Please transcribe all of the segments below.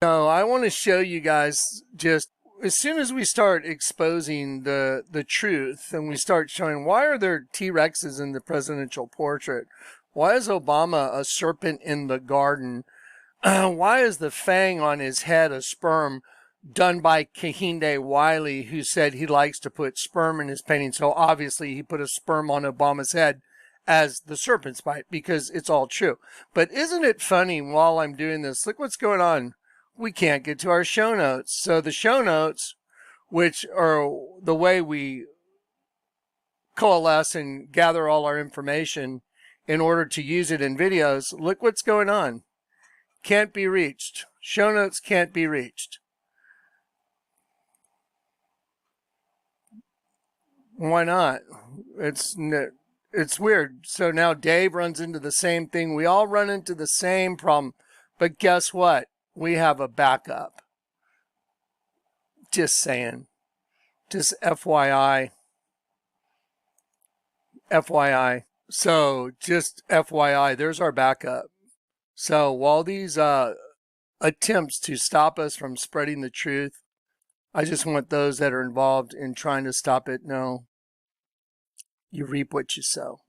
So I want to show you guys, just as soon as we start exposing the truth and we start showing, why are there T-Rexes in the presidential portrait? Why is Obama a serpent in the garden? Why is the fang on his head a sperm, done by Kehinde Wiley, who said he likes to put sperm in his painting? So obviously he put a sperm on Obama's head as the serpent's bite, because it's all true. But isn't it funny, while I'm doing this, look what's going on. We can't get to our show notes. So the show notes, which are the way we coalesce and gather all our information in order to use it in videos, look what's going on. Can't be reached. Show notes can't be reached. Why not? It's weird. So now Dave runs into the same thing. We all run into the same problem. But guess what? We have a backup. Just saying. Just FYI. FYI. So just FYI, there's our backup. So while these attempts to stop us from spreading the truth, I just want those that are involved in trying to stop it know you reap what you sow.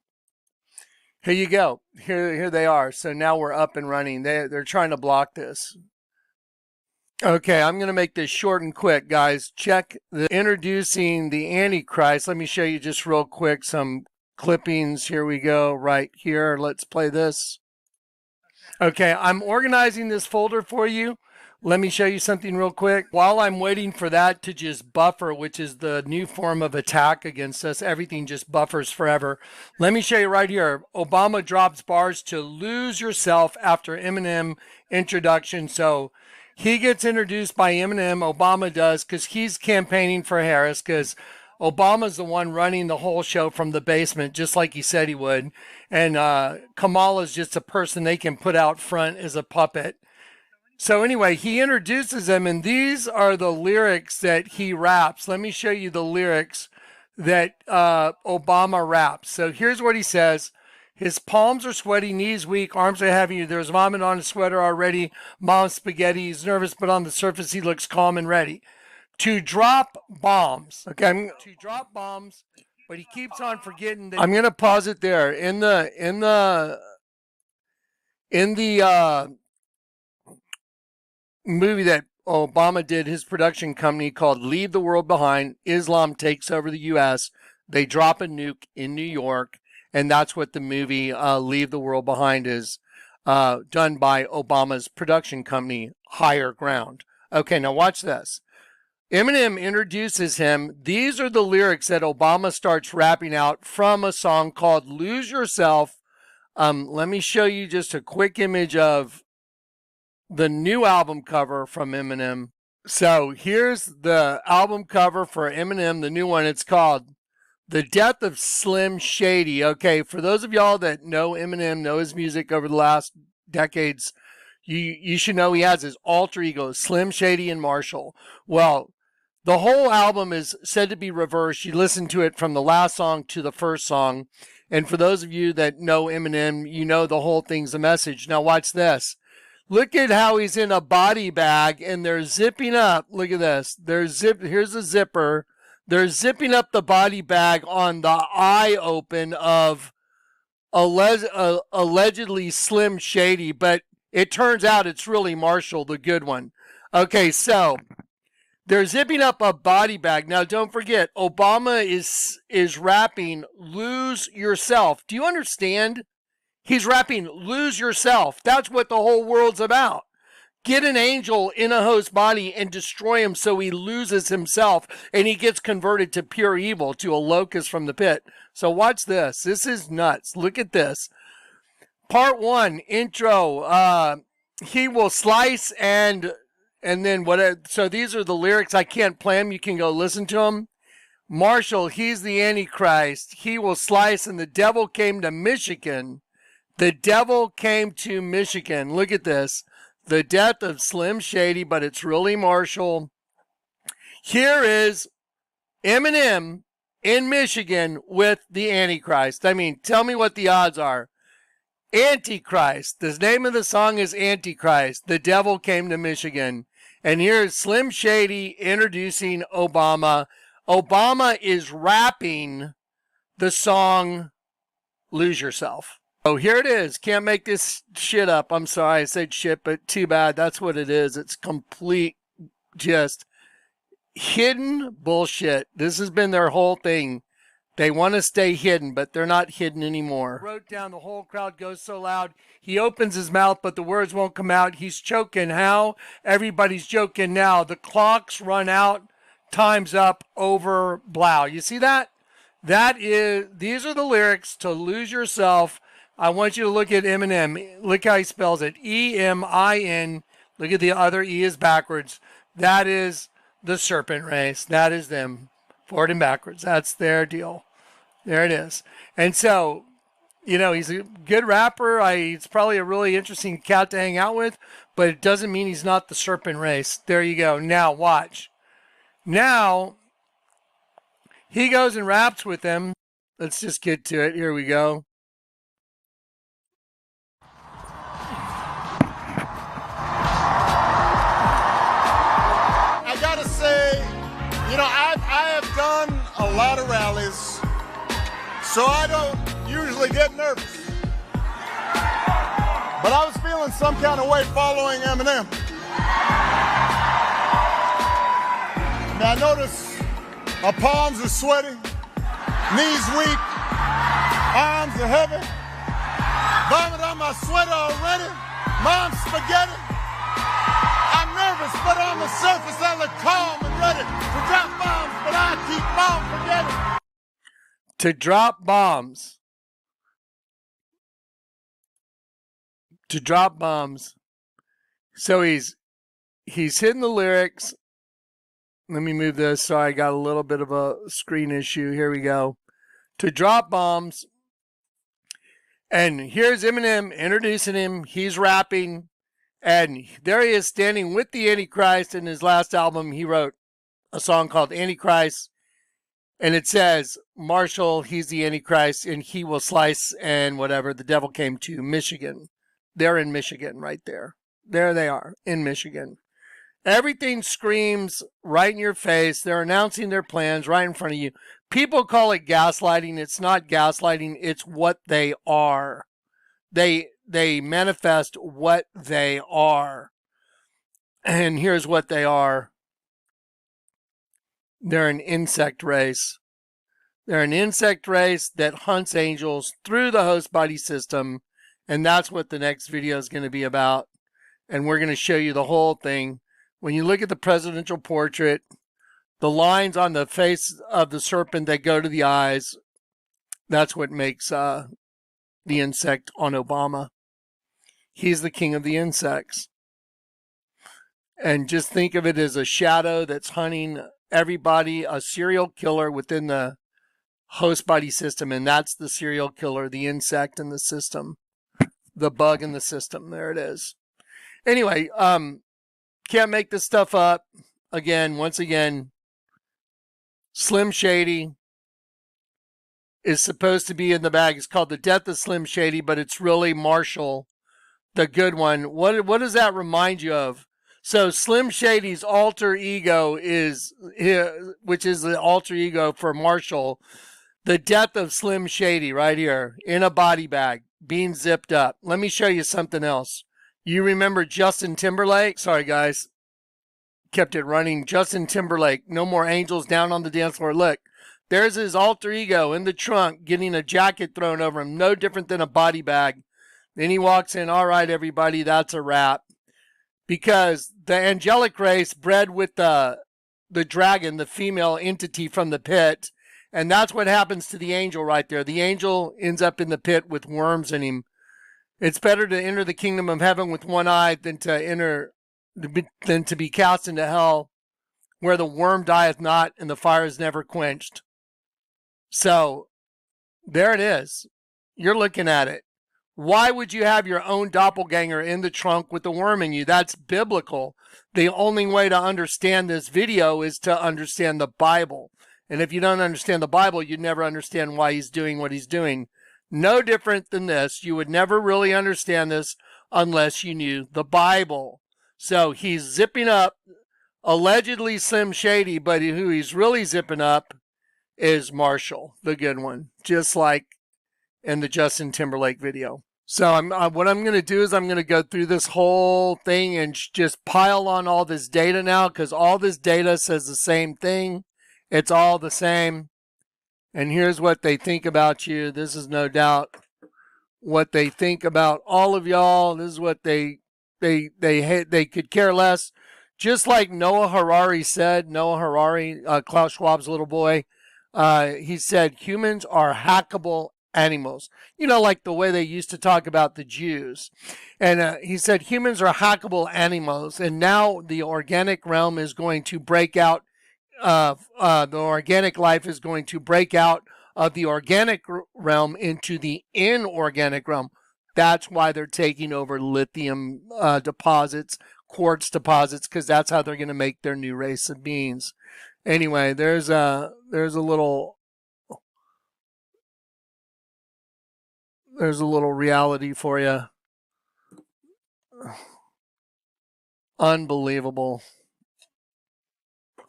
Here you go. Here they are. So now we're up and running. They're trying to block this. Okay, I'm going to make this short and quick, guys. Check the introducing the Antichrist. Let me show you just real quick some clippings. Here we go, right here. Let's play this. Okay, I'm organizing this folder for you. Let me show you something real quick. While I'm waiting for that to just buffer, which is the new form of attack against us, everything just buffers forever. Let me show you right here. Obama drops bars to lose yourself after Eminem introduction. So he gets introduced by Eminem, Obama does, because he's campaigning for Harris, because Obama's the one running the whole show from the basement, just like he said he would. And Kamala's just a person they can put out front as a puppet. So anyway, he introduces them, and these are the lyrics that he raps. Let me show you the lyrics that Obama raps. So here's what he says. His palms are sweaty, knees weak, arms are heavy. There's vomit on his sweater already. Mom's spaghetti. He's nervous, but on the surface he looks calm and ready to drop bombs. Okay, to drop bombs, but he keeps on forgetting that. I'm gonna pause it there. In the movie that Obama did, his production company called Leave the World Behind, Islam takes over the U.S. They drop a nuke in New York, and that's what the movie Leave the World Behind is, done by Obama's production company, Higher Ground. Okay, now watch this. Eminem introduces him. These are the lyrics that Obama starts rapping out from a song called Lose Yourself. Let me show you just a quick image of the new album cover from Eminem. So here's the album cover for Eminem, the new one. It's called The Death of Slim Shady. Okay, for those of y'all that know Eminem, know his music over the last decades, you should know he has his alter ego, Slim Shady and Marshall. Well, the whole album is said to be reversed. You listen to it from the last song to the first song. And for those of you that know Eminem, you know the whole thing's a message. Now watch this. Look at how he's in a body bag and they're zipping up. Look at this. Here's a zipper. They're zipping up the body bag on the eye open of allegedly Slim Shady, but it turns out it's really Marshall, the good one. Okay, so they're zipping up a body bag. Now, don't forget, Obama is rapping Lose Yourself. Do you understand? He's rapping Lose Yourself. That's what the whole world's about. Get an angel in a host body and destroy him so he loses himself and he gets converted to pure evil, to a locust from the pit. So watch this. This is nuts. Look at this. Part 1, intro. He will slice and then what? So these are the lyrics. I can't play them. You can go listen to them. Marshall, he's the Antichrist. He will slice, and the devil came to Michigan. The devil came to Michigan. Look at this. The death of Slim Shady, but it's really Marshall. Here is Eminem in Michigan with the Antichrist. I mean, tell me what the odds are. Antichrist. The name of the song is Antichrist. The devil came to Michigan. And here's Slim Shady introducing Obama. Obama is rapping the song Lose Yourself. Oh, here it is. Can't make this shit up. I'm sorry I said shit, but too bad. That's what it is. It's complete, just hidden bullshit. This has been their whole thing. They want to stay hidden, but they're not hidden anymore. Wrote down, the whole crowd goes so loud. He opens his mouth, but the words won't come out. He's choking. How? Everybody's joking now. The clocks run out. Time's up. Over. Blow. You see that? These are the lyrics to Lose Yourself. I want you to look at Eminem. Look how he spells it. EMIN. Look at the other E is backwards. That is the serpent race. That is them. Forward and backwards. That's their deal. There it is. And so, you know, he's a good rapper. He's probably a really interesting cat to hang out with, but it doesn't mean he's not the serpent race. There you go. Now, watch. Now, he goes and raps with them. Let's just get to it. Here we go. I gotta say, you know, I have done a lot of rallies, so I don't usually get nervous. But I was feeling some kind of way following Eminem. Now I notice my palms are sweaty, knees weak, arms are heavy, vomit on my sweater already, mom's spaghetti. I'm nervous, but on the surface I look calm and ready to drop bombs, but I keep on forgetting. To drop bombs. To drop bombs. So he's hitting the lyrics. Let me move this. Sorry, I got a little bit of a screen issue. Here we go. To drop bombs. And here's Eminem introducing him. He's rapping. And there he is standing with the Antichrist. In his last album, he wrote a song called Antichrist. And it says, Marshall, he's the Antichrist, and he will slice and whatever. The devil came to Michigan. They're in Michigan right there. There they are in Michigan. Everything screams right in your face. They're announcing their plans right in front of you. People call it gaslighting. It's not gaslighting. It's what they are. They manifest what they are. And here's what they are. They're an insect race. They're an insect race that hunts angels through the host body system. And that's what the next video is going to be about. And we're going to show you the whole thing. When you look at the presidential portrait, the lines on the face of the serpent that go to the eyes, that's what makes the insect on Obama. He's the king of the insects. And just think of it as a shadow that's hunting everybody, a serial killer within the host body system. And that's the serial killer, the insect in the system, the bug in the system. There it is. Anyway, can't make this stuff up. Again, once again, Slim Shady is supposed to be in the bag. It's called The Death of Slim Shady, but it's really Marshall, the good one. What does that remind you of? So Slim Shady's alter ego is, which is the alter ego for Marshall, the death of Slim Shady right here in a body bag, being zipped up. Let me show you something else. You remember Justin Timberlake? Sorry, guys. Kept it running. Justin Timberlake, No More Angels, down on the dance floor. Look, there's his alter ego in the trunk getting a jacket thrown over him. No different than a body bag. Then he walks in. All right, everybody, that's a wrap. Because the angelic race bred with the dragon, the female entity from the pit. And that's what happens to the angel right there. The angel ends up in the pit with worms in him. It's better to enter the kingdom of heaven with one eye than to be cast into hell, where the worm dieth not and the fire is never quenched. So there it is. You're looking at it. Why would you have your own doppelganger in the trunk with the worm in you? That's biblical. The only way to understand this video is to understand the Bible. And if you don't understand the Bible, you'd never understand why he's doing what he's doing. No different than this. You would never really understand this unless you knew the Bible. So he's zipping up allegedly Slim Shady, but who he's really zipping up is Marshall, the good one, just like in the Justin Timberlake video. So what I'm going to do is I'm going to go through this whole thing and just pile on all this data now, because all this data says the same thing. It's all the same. And here's what they think about you. This is no doubt what they think about all of y'all. This is what they could care less. Just like Noah Harari said, Klaus Schwab's little boy, he said humans are hackable animals. You know, like the way they used to talk about the Jews. And he said humans are hackable animals. And now the organic realm is going to break out. The organic life is going to break out of the organic realm into the inorganic realm. That's why they're taking over lithium deposits, quartz deposits, because that's how they're going to make their new race of beings. Anyway, there's a little reality for you. Unbelievable.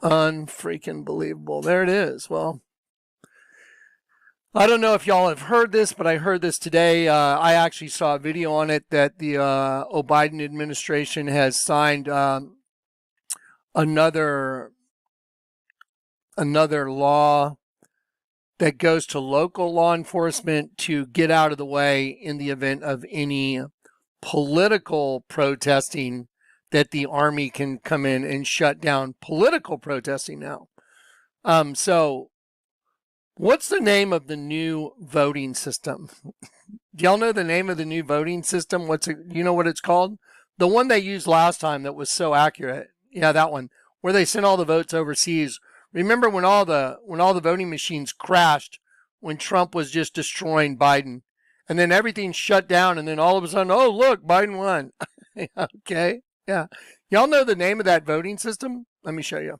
Unfreaking believable. There it is. Well, I don't know if y'all have heard this, but I heard this today. I actually saw a video on it that the Biden administration has signed another law that goes to local law enforcement to get out of the way in the event of any political protesting, that the army can come in and shut down political protesting now. So what's the name of the new voting system? Do y'all know the name of the new voting system? You know what it's called? The one they used last time that was so accurate. Yeah, that one, where they sent all the votes overseas. Remember when all the voting machines crashed when Trump was just destroying Biden, and then everything shut down, and then all of a sudden, oh look, Biden won. Okay. Yeah. Y'all know the name of that voting system? Let me show you.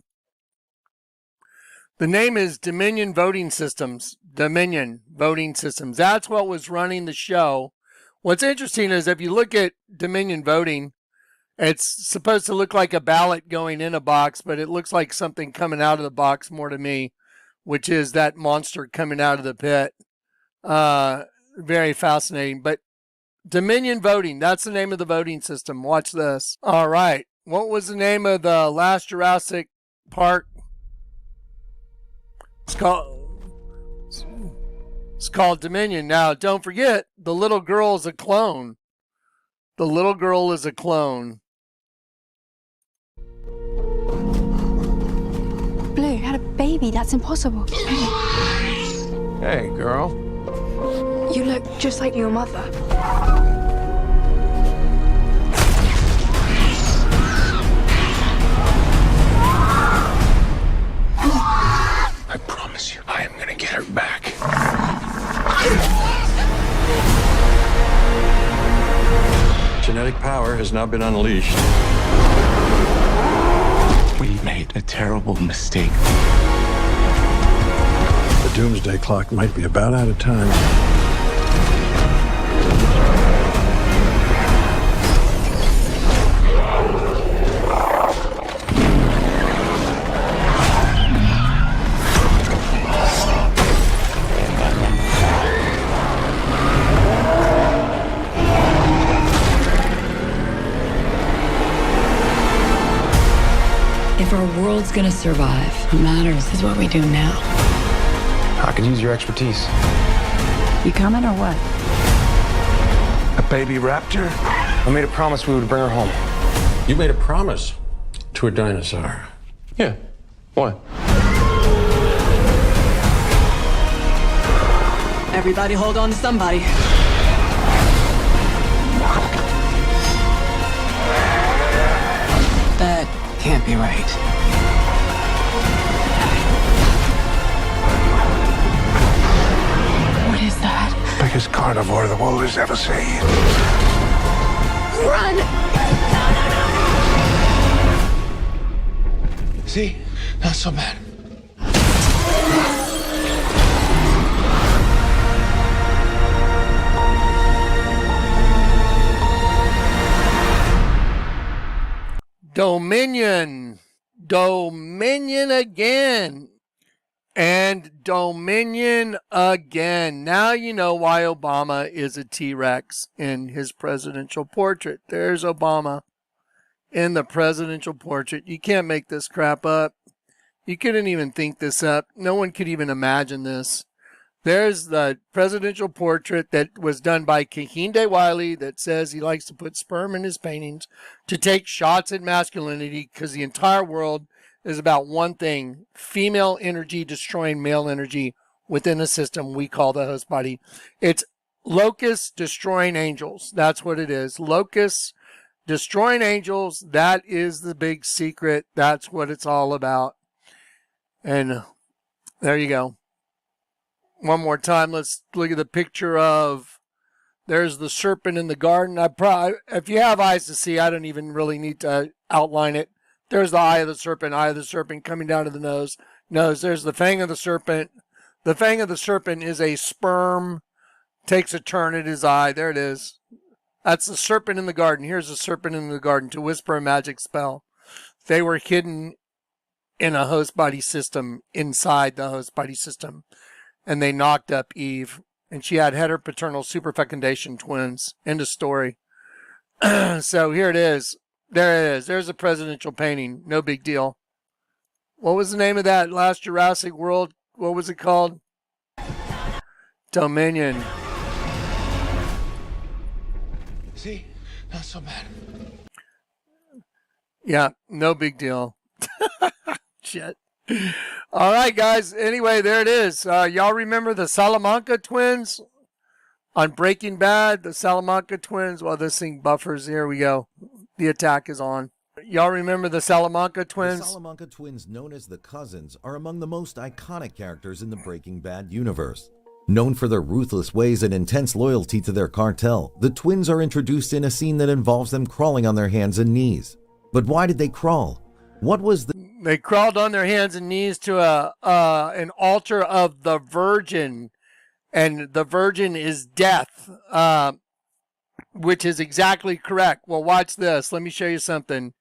The name is Dominion Voting Systems. Dominion Voting Systems. That's what was running the show. What's interesting is if you look at Dominion Voting, it's supposed to look like a ballot going in a box, but it looks like something coming out of the box more to me, which is that monster coming out of the pit. Very fascinating. But Dominion Voting, that's the name of the voting system. Watch this. All right. What was the name of the last Jurassic Park? It's called Dominion. Now, don't forget, the little girl is a clone. The little girl is a clone. Blue had a baby. That's impossible. Hey, girl. You look just like your mother. I promise you, I am gonna get her back. Genetic power has now been unleashed. We made a terrible mistake. The doomsday clock might be about out of time. If our world's gonna survive, what matters is what we do now. I could use your expertise. You coming or what? A baby raptor? I made a promise we would bring her home. You made a promise to a dinosaur. Yeah. What? Everybody hold on to somebody. That can't be right. What is that? Biggest carnivore the world has ever seen. Run! See? Not so bad. Dominion. Dominion again. And Dominion again. Now you know why Obama is a T-Rex in his presidential portrait. There's Obama in the presidential portrait. You can't make this crap up. You couldn't even think this up. No one could even imagine this. There's the presidential portrait that was done by Kehinde Wiley that says he likes to put sperm in his paintings to take shots at masculinity because the entire world is about one thing: female energy destroying male energy within a system we call the host body. It's locusts destroying angels. That's what it is. Locusts destroying angels. That is the big secret. That's what it's all about. And there you go. One more time, let's look at the picture of, there's the serpent in the garden. If you have eyes to see, I don't even really need to outline it. There's the eye of the serpent coming down to the nose. There's the fang of the serpent. The fang of the serpent is a sperm, takes a turn at his eye. There it is. That's the serpent in the garden. Here's the serpent in the garden to whisper a magic spell. They were hidden in a host body system, inside the host body system. And they knocked up Eve, and she had heteropaternal superfecundation twins. End of story. So here it is. There it is. There's a presidential painting. No big deal. What was the name of that last Jurassic World? What was it called? Dominion. See? Not so bad. Yeah, no big deal. Shit. All right, guys. Anyway, there it is. Y'all remember the Salamanca twins on Breaking Bad? The Salamanca twins. Well, this thing buffers. Here we go. The attack is on. Y'all remember the Salamanca twins? The Salamanca twins, known as the Cousins, are among the most iconic characters in the Breaking Bad universe. Known for their ruthless ways and intense loyalty to their cartel, the twins are introduced in a scene that involves them crawling on their hands and knees. But why did they crawl? What was the... They crawled on their hands and knees to an altar of the Virgin, and the Virgin is death, which is exactly correct. Well, watch this. Let me show you something.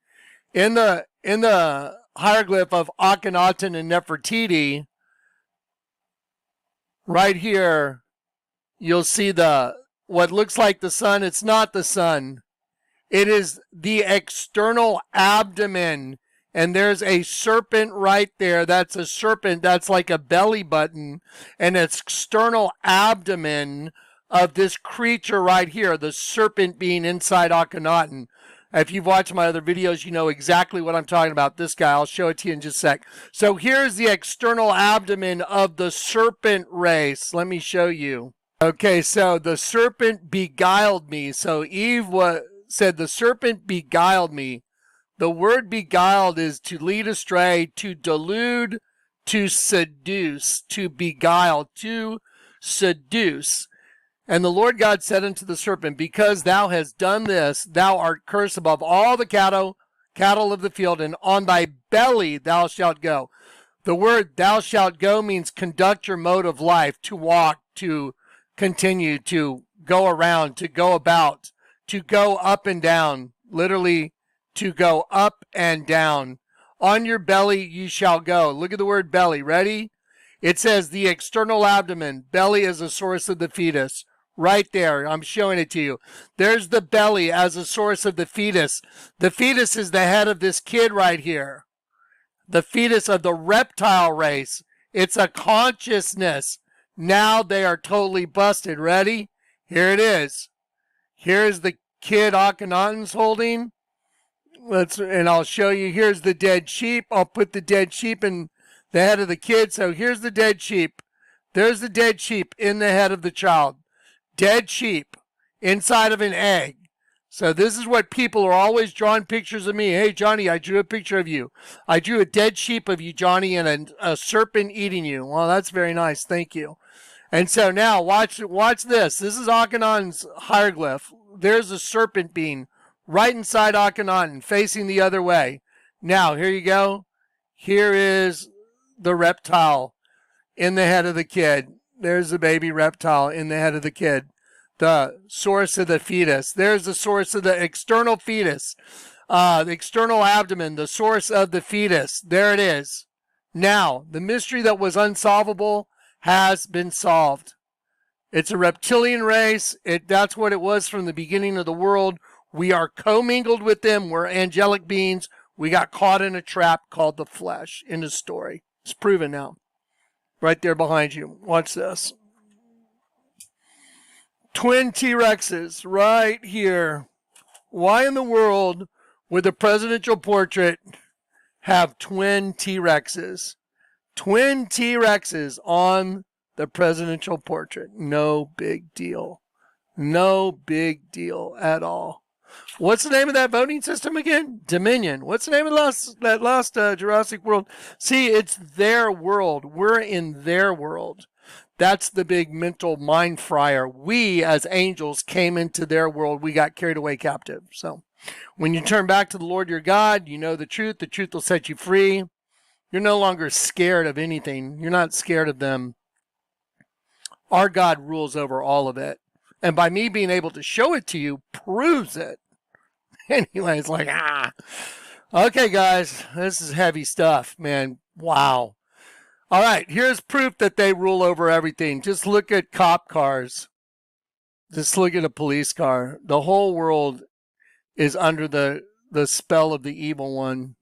In the hieroglyph of Akhenaten and Nefertiti, right here, you'll see what looks like the sun. It's not the sun. It is the external abdomen. And there's a serpent right there. That's a serpent. That's like a belly button. And it's external abdomen of this creature right here. The serpent being inside Akhenaten. If you've watched my other videos, you know exactly what I'm talking about. This guy, I'll show it to you in just a sec. So here's the external abdomen of the serpent race. Let me show you. Okay, so the serpent beguiled me. So Eve said, the serpent beguiled me. The word beguiled is to lead astray, to delude, to seduce, to beguile, to seduce. And the Lord God said unto the serpent, because thou hast done this, thou art cursed above all the cattle of the field, and on thy belly thou shalt go. The word thou shalt go means conduct your mode of life, to walk, to continue, to go around, to go about, to go up and down, literally to go up and down. On your belly you shall go. Look at the word belly. Ready? It says the external abdomen. Belly is a source of the fetus. Right there. I'm showing it to you. There's the belly as a source of the fetus. The fetus is the head of this kid right here. The fetus of the reptile race. It's a consciousness. Now they are totally busted. Ready? Here it is. Here's the kid Akhenaten's holding. And I'll show you. Here's the dead sheep. I'll put the dead sheep in the head of the kid. So here's the dead sheep. There's the dead sheep in the head of the child. Dead sheep inside of an egg. So this is what people are always drawing pictures of me. Hey, Johnny, I drew a picture of you. I drew a dead sheep of you, Johnny, and a serpent eating you. Well, that's very nice. Thank you. And so now watch this. This is Akhenaten's hieroglyph. There's a serpent being right inside Akhenaten, facing the other way. Now, here you go. Here is the reptile in the head of the kid. There's the baby reptile in the head of the kid. The source of the fetus. There's the source of the external fetus. The external abdomen, the source of the fetus. There it is. Now, the mystery that was unsolvable has been solved. It's a reptilian race. That's what it was from the beginning of the world. We are commingled with them. We're angelic beings. We got caught in a trap called the flesh in the story. It's proven now. Right there behind you. Watch this. Twin T-Rexes right here. Why in the world would the presidential portrait have twin T-Rexes? Twin T-Rexes on the presidential portrait. No big deal. No big deal at all. What's the name of that voting system again? Dominion. What's the name of that last Jurassic World? See, it's their world. We're in their world. That's the big mental mind fryer. We, as angels, came into their world. We got carried away captive. So when you turn back to the Lord your God, you know the truth. The truth will set you free. You're no longer scared of anything. You're not scared of them. Our God rules over all of it. And by me being able to show it to you proves it. Anyway, it's like, Okay, guys, this is heavy stuff, man. Wow. All right, here's proof that they rule over everything. Just look at cop cars. Just look at a police car. The whole world is under the spell of the evil one.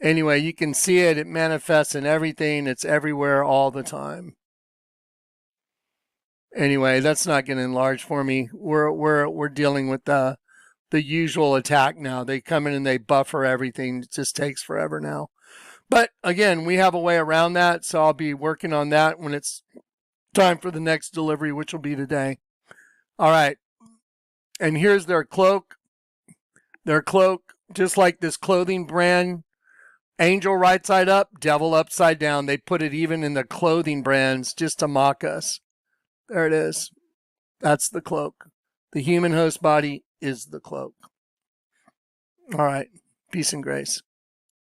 Anyway, you can see it. It manifests in everything. It's everywhere all the time. Anyway, that's not going to enlarge for me. We're dealing with the usual attack now. They come in and they buffer everything. It just takes forever now. But again, we have a way around that, so I'll be working on that when it's time for the next delivery, which will be today. All right. And here's their cloak. Their cloak, just like this clothing brand, angel right side up, devil upside down. They put it even in the clothing brands just to mock us. There it is. That's the cloak. The human host body is the cloak. All right. Peace and grace.